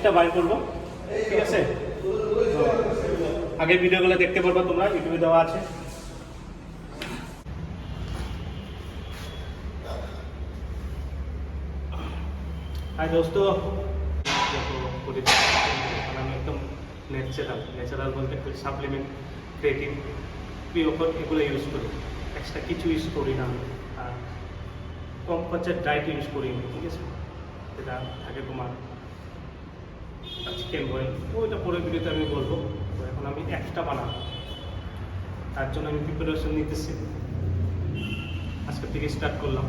অ্যাপসটা বাই করবো, ঠিক আছে? তো আগের ভিডিওগুলো দেখতে পারবো তোমরা, ইউটিউবে দেওয়া আছে। হাই দোস্ত, আমি একদম ন্যাচারাল বলতে সাপ্লিমেন্ট, ক্রিয়েটিন, পিওর এগুলো ইউজ করি, এক্সট্রা কিছু ইউজ করি না। আর কম খরচার ডায়েট ইউজ করি, ঠিক আছে? যেটা থাকে তোমার চিকেন বয়েল, ওইটা পরে ভিডিওতে আমি বলবো। তো এখন আমি একটা বানাবো, তার জন্য আমি প্রিপারেশন নিতেছি, আজকের থেকে স্টার্ট করলাম।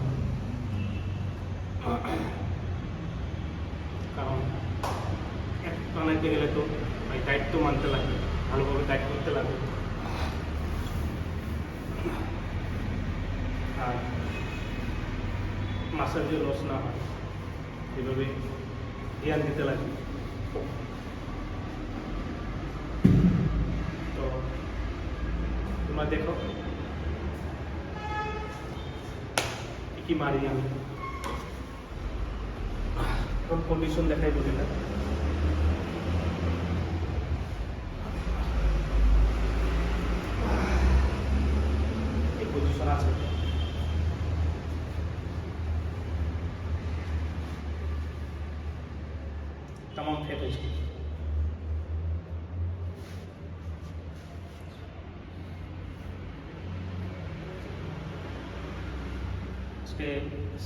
কারণ এক বানাইতে গেলে তো ভাই ডায়েট তো মানতে লাগবে, ভালোভাবে ডায়েট করতে লাগবে। আর মাছের যে লস না হয় এভাবে ধ্যান দিতে লাগবে। তো তোমরা দেখো কি মারি আমি, কন্ডিশন দেখাই বলি না। এই পজিশন আছে, তামাম ফেট হয়েছে। আজকে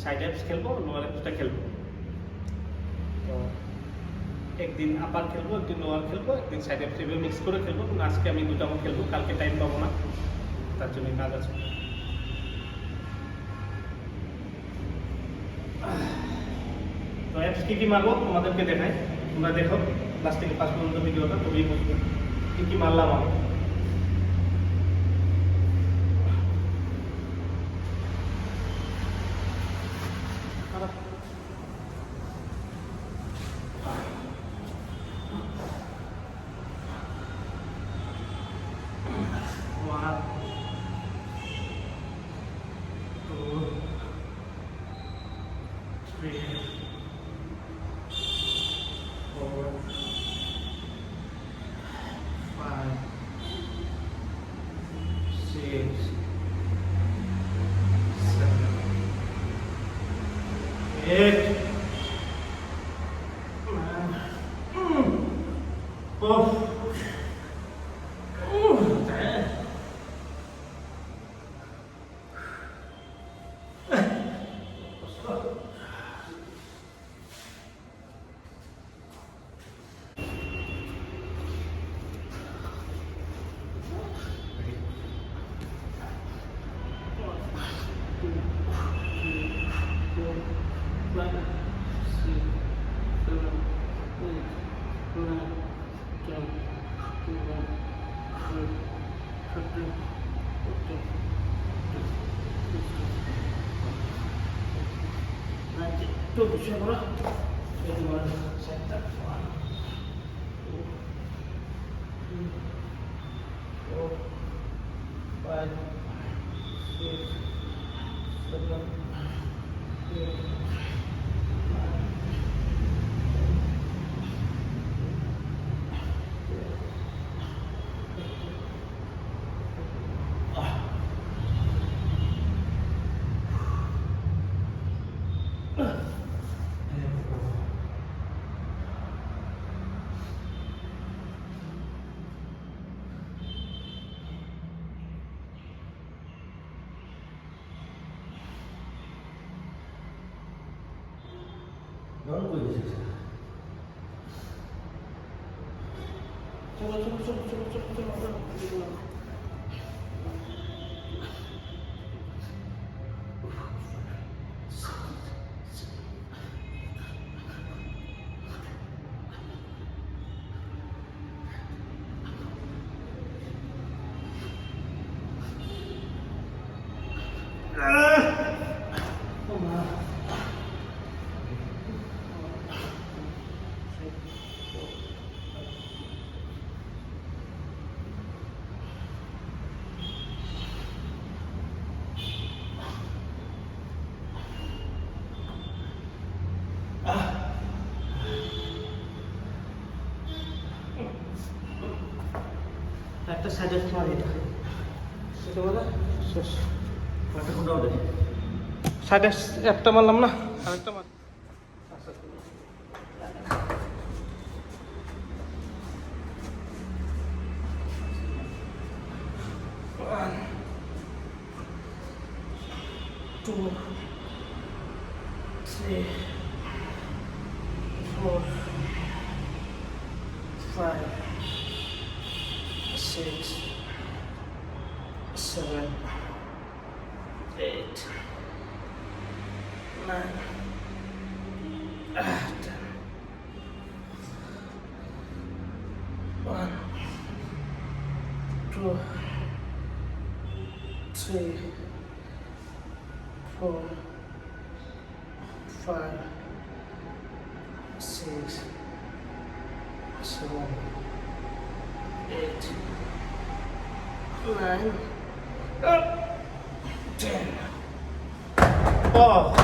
সাইড অ্যাপস খেলবো, লোয়ার অ্যাপসটা খেলবো। তো একদিন আপার খেলবো, একদিন লোয়ার খেলবো, একদিন সাইড অ্যাপস এভাবে মিক্স করে খেলবো। কিন্তু আজকে আমি দুটাও খেলবো, কালকে টাইম পাবো না, তার জন্য কাজ আছে। তো অ্যাপস কী কী মারবো তোমাদেরকে দেখাই, তোমরা দেখো লাস্ট থেকে 5 পর্যন্ত ভিডিওটা, তবেই বুঝবো কী কী মারলাম আমি। তো বিষয় আমরা চলো। একটা সাইড অফ মারি এটা বলে শেষ একটা কোনটাও দেয় সাইড একটা মারলাম না আরেকটা মার One, two, three, four, five, six, seven, eight, nine, 10. One, two, three, four, five, six, seven, eight, nine, 10. Oh.